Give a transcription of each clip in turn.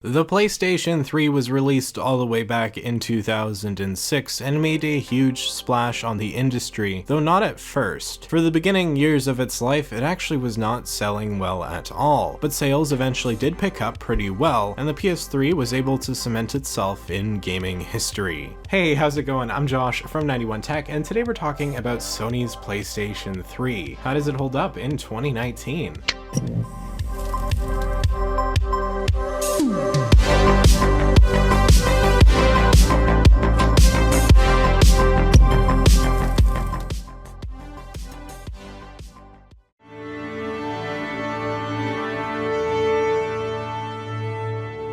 The PlayStation 3 was released all the way back in 2006 and made a huge splash on the industry, though not at first. For the beginning years of its life, it actually was not selling well at all, but sales eventually did pick up pretty well, and the PS3 was able to cement itself in gaming history. Hey, how's it going? I'm Josh from 91 Tech, and today we're talking about Sony's PlayStation 3. How does it hold up in 2019?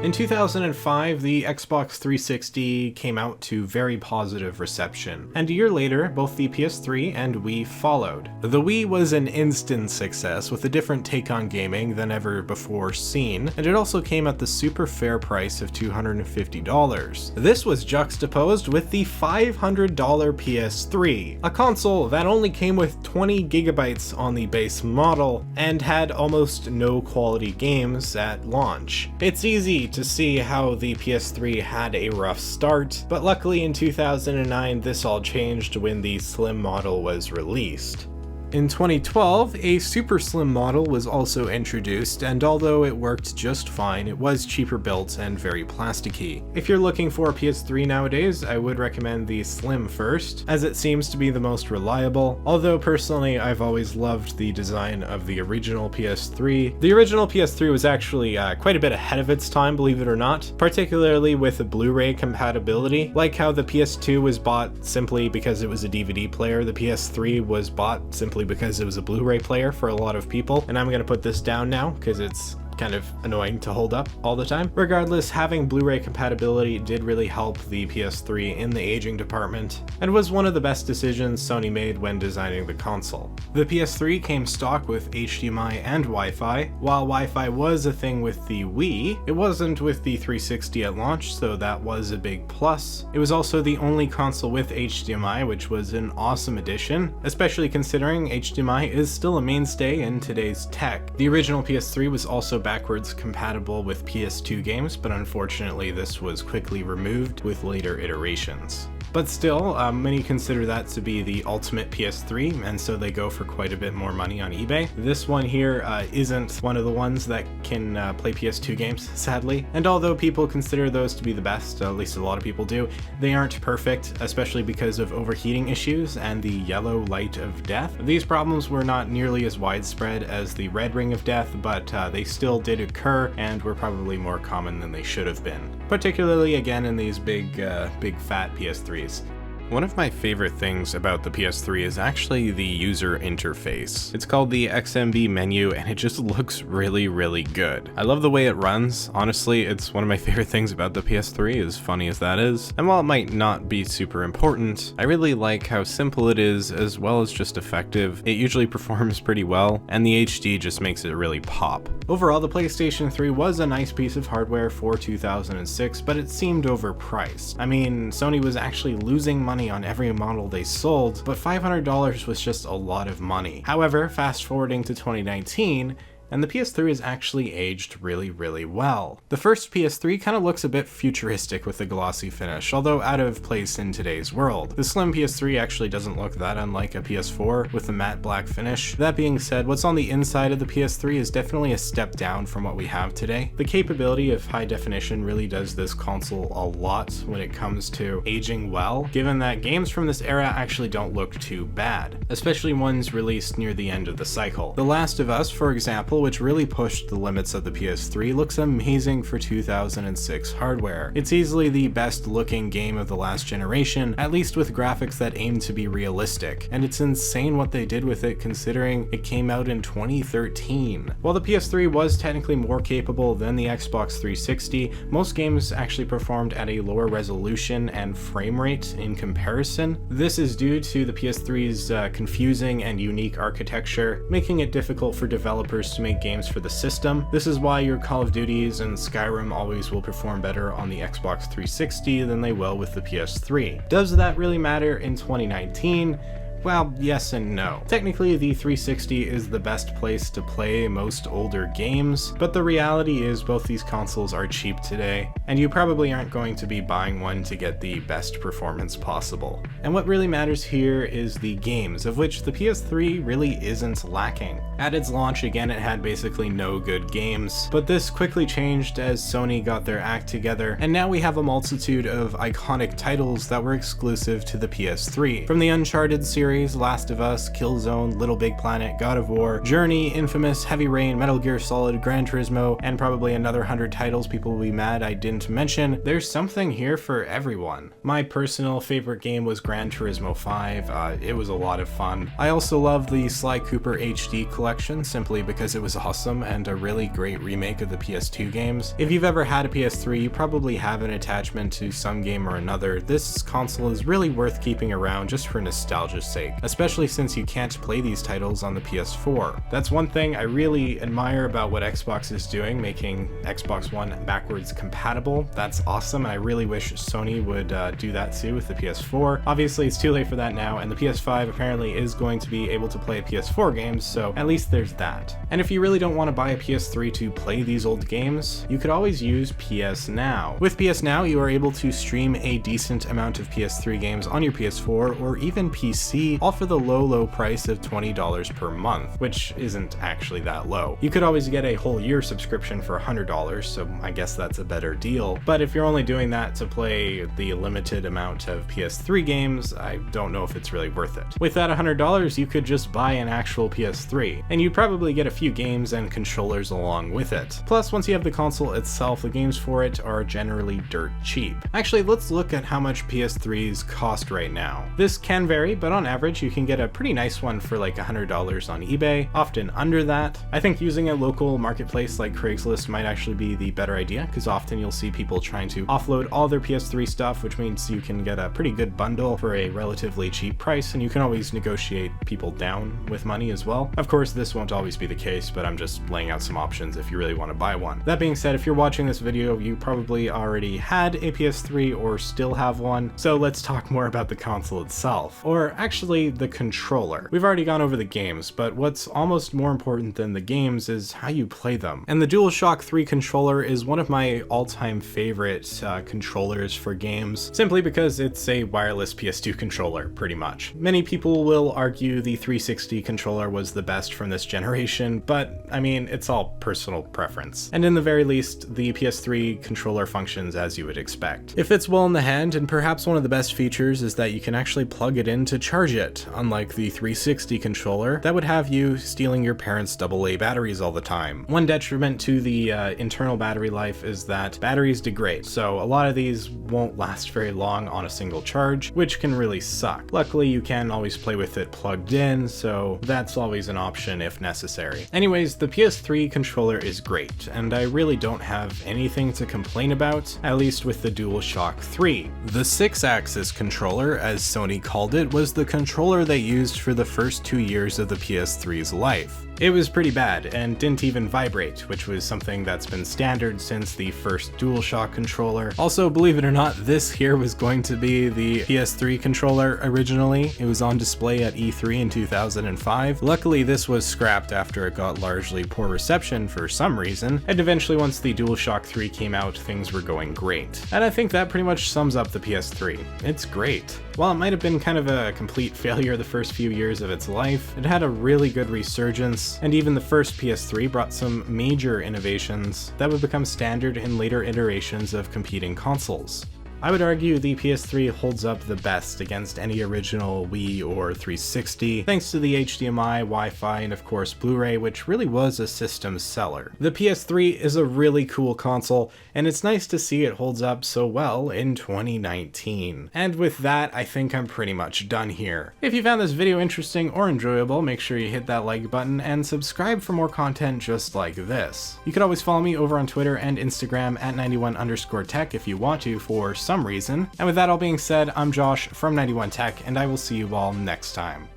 In 2005, the Xbox 360 came out to very positive reception, and a year later, both the PS3 and Wii followed. The Wii was an instant success with a different take on gaming than ever before seen, and it also came at the super fair price of $250. This was juxtaposed with the $500 PS3, a console that only came with 20 gigabytes on the base model and had almost no quality games at launch. It's easy to see how the PS3 had a rough start, but luckily in 2009 this all changed when the slim model was released. In 2012, a super slim model was also introduced, and although it worked just fine, it was cheaper built and very plasticky. If you're looking for a PS3 nowadays, I would recommend the Slim first, as it seems to be the most reliable, although personally I've always loved the design of the original PS3. The original PS3 was actually quite a bit ahead of its time, believe it or not, particularly with the Blu-ray compatibility. Like how the PS2 was bought simply because it was a DVD player, the PS3 was bought simply because it was a Blu-ray player for a lot of people, and I'm gonna put this down now because it's kind of annoying to hold up all the time. Regardless, having Blu-ray compatibility did really help the PS3 in the aging department, and was one of the best decisions Sony made when designing the console. The PS3 came stock with HDMI and Wi-Fi. While Wi-Fi was a thing with the Wii, it wasn't with the 360 at launch, so that was a big plus. It was also the only console with HDMI, which was an awesome addition, especially considering HDMI is still a mainstay in today's tech. The original PS3 was also backwards compatible with PS2 games, but unfortunately this was quickly removed with later iterations. But still, many consider that to be the ultimate PS3, and so they go for quite a bit more money on eBay. This one here isn't one of the ones that can play PS2 games, sadly. And although people consider those to be the best, at least a lot of people do, they aren't perfect, especially because of overheating issues and the yellow light of death. These problems were not nearly as widespread as the red ring of death, but they still did occur and were probably more common than they should have been. Particularly again in these big fat PS3s. One of my favorite things about the PS3 is actually the user interface. It's called the XMB Menu, and it just looks really, really good. I love the way it runs. Honestly, it's one of my favorite things about the PS3, as funny as that is. And while it might not be super important, I really like how simple it is, as well as just effective. It usually performs pretty well, and the HD just makes it really pop. Overall, the PlayStation 3 was a nice piece of hardware for 2006, but it seemed overpriced. I mean, Sony was actually losing money on every model they sold, but $500 was just a lot of money. However, fast forwarding to 2019, and the PS3 has actually aged really, really well. The first PS3 kind of looks a bit futuristic with the glossy finish, although out of place in today's world. The slim PS3 actually doesn't look that unlike a PS4 with the matte black finish. That being said, what's on the inside of the PS3 is definitely a step down from what we have today. The capability of high definition really does this console a lot when it comes to aging well, given that games from this era actually don't look too bad, especially ones released near the end of the cycle. The Last of Us, for example, which really pushed the limits of the PS3, looks amazing for 2006 hardware. It's easily the best looking game of the last generation, at least with graphics that aim to be realistic, and it's insane what they did with it considering it came out in 2013. While the PS3 was technically more capable than the Xbox 360, most games actually performed at a lower resolution and frame rate in comparison. This is due to the PS3's confusing and unique architecture, making it difficult for developers to make games for the system. This is why your Call of Duties and Skyrim always will perform better on the Xbox 360 than they will with the PS3. Does that really matter in 2019? well, yes and no. Technically, the 360 is the best place to play most older games, but the reality is both these consoles are cheap today, and you probably aren't going to be buying one to get the best performance possible. And what really matters here is the games, of which the PS3 really isn't lacking. At its launch, again, it had basically no good games, but this quickly changed as Sony got their act together, and now we have a multitude of iconic titles that were exclusive to the PS3. From the Uncharted series, Last of Us, Killzone, Little Big Planet, God of War, Journey, Infamous, Heavy Rain, Metal Gear Solid, Gran Turismo, and probably another 100 titles people will be mad I didn't mention, there's something here for everyone. My personal favorite game was Gran Turismo 5, it was a lot of fun. I also love the Sly Cooper HD collection simply because it was awesome and a really great remake of the PS2 games. If you've ever had a PS3, you probably have an attachment to some game or another. This console is really worth keeping around just for nostalgia's sake, especially since you can't play these titles on the PS4. That's one thing I really admire about what Xbox is doing, making Xbox One backwards compatible. That's awesome, and I really wish Sony would do that too with the PS4. Obviously, it's too late for that now, and the PS5 apparently is going to be able to play PS4 games, so at least there's that. And if you really don't want to buy a PS3 to play these old games, you could always use PS Now. With PS Now, you are able to stream a decent amount of PS3 games on your PS4 or even PC, all for the low price of $20 per month, which isn't actually that low. You could always get a whole year subscription for $100, so I guess that's a better deal. But if you're only doing that to play the limited amount of PS3 games, I don't know if it's really worth it. With that $100, you could just buy an actual PS3, and you'd probably get a few games and controllers along with it. Plus, once you have the console itself, the games for it are generally dirt cheap. Actually, let's look at how much PS3s cost right now. This can vary, but on average, you can get a pretty nice one for like $100 on eBay, often under that. I think using a local marketplace like Craigslist might actually be the better idea, because often you'll see people trying to offload all their PS3 stuff, which means you can get a pretty good bundle for a relatively cheap price, and you can always negotiate people down with money as well. Of course, this won't always be the case, but I'm just laying out some options if you really want to buy one. That being said, if you're watching this video, you probably already had a PS3 or still have one, so let's talk more about the console itself, or actually the controller. We've already gone over the games, but what's almost more important than the games is how you play them. And the DualShock 3 controller is one of my all-time favorite controllers for games, simply because it's a wireless PS2 controller, pretty much. Many people will argue the 360 controller was the best from this generation, but I mean, it's all personal preference. And in the very least, the PS3 controller functions as you would expect. It fits well in the hand, and perhaps one of the best features is that you can actually plug it in to charge it, unlike the 360 controller that would have you stealing your parents' AA batteries all the time. One detriment to the internal battery life is that batteries degrade, so a lot of these won't last very long on a single charge, which can really suck. Luckily, you can always play with it plugged in, so that's always an option if necessary. Anyways, the PS3 controller is great, and I really don't have anything to complain about, at least with the DualShock 3. The 6-axis controller, as Sony called it, was the controller they used for the first 2 years of the PS3's life. It was pretty bad and didn't even vibrate, which was something that's been standard since the first DualShock controller. Also, believe it or not, this here was going to be the PS3 controller originally. It was on display at E3 in 2005. Luckily, this was scrapped after it got largely poor reception for some reason, and eventually once the DualShock 3 came out, things were going great. And I think that pretty much sums up the PS3. It's great. While it might have been kind of a complete failure the first few years of its life, it had a really good resurgence, and even the first PS3 brought some major innovations that would become standard in later iterations of competing consoles. I would argue the PS3 holds up the best against any original Wii or 360, thanks to the HDMI, Wi-Fi, and of course Blu-ray, which really was a system seller. The PS3 is a really cool console, and it's nice to see it holds up so well in 2019. And with that, I think I'm pretty much done here. If you found this video interesting or enjoyable, make sure you hit that like button and subscribe for more content just like this. You could always follow me over on Twitter and Instagram at 91_tech if you want to for some reason. And with that all being said, I'm Josh from 91 Tech, and I will see you all next time.